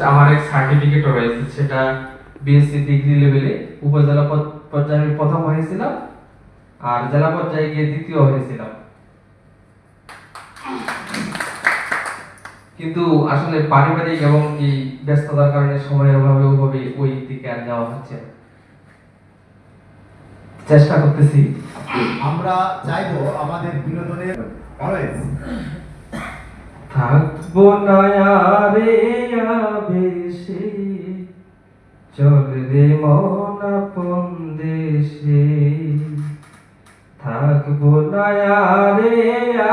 আমার এক সার্টিফিকেটও রয়েছে, সেটা বিএসসি ডিগ্রি লেভেলে উপজেলা পর্যায়ে প্রথম হয়েছিলাম, আর জেলা পর্যায়ে গিয়ে দ্বিতীয় হয়েছিলাম। কিন্তু আসলে পারিবারিক এবং কি ব্যস্ততার কারণে সময়ের অভাবে ওই দিকে আর যাওয়া হচ্ছে না। চেষ্টা করতেছি। আমরা চাইবো আমাদের বিনোদনের অলওয়েজ থাকবো না রে আবেশে, চল রে মন আপন দেশে। থাকবো না রে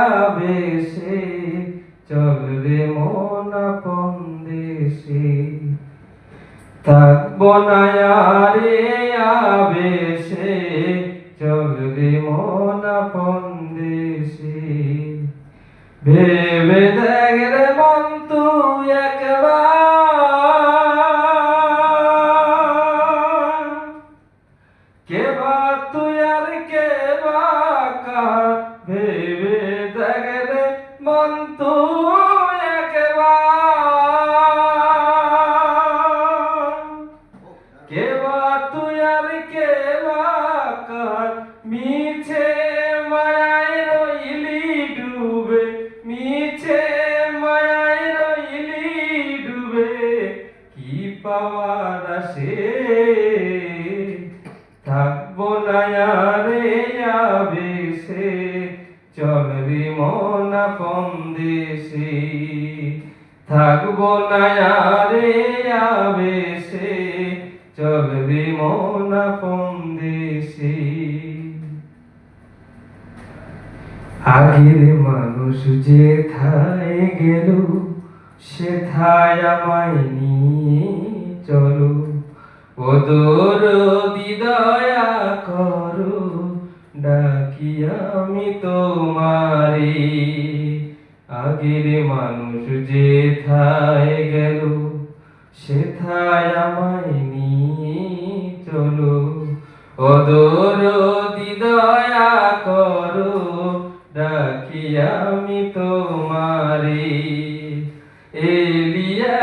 আবেশে, চল রে মন আপন দেশে। থাকবো না রে আবেশে, চল রে মন আপন দেশে। ভেবে দেখ রে মন তুই একবার, কেবা তুই আর কেবা কার। ভেবে দেখ রে মন তুই একবার, কেবা তুই আর কেবা কার। মিছে মায়ায় রইলি ডুবে, মিছে মায়ায় রইলি ডুবে, কি পাওয়ার আসে। থাকবো না রে আবেশে, চল রে মন আপন দেশে। থাকবো না রে আবেশে, চল রে মন আপন দেশে। আগের মানুষ যেথায় গেল, সেথায় আমায় নিয়ে চলো। ও দরদি দয়া করো, ডাকি আমি তোমারে। আগের মানুষ যেথায় গেল, সেথায় আমায় নিয়ে চলো। ও দরদি দয়া করো, ডাকি আমি তোমারে। এলিয়া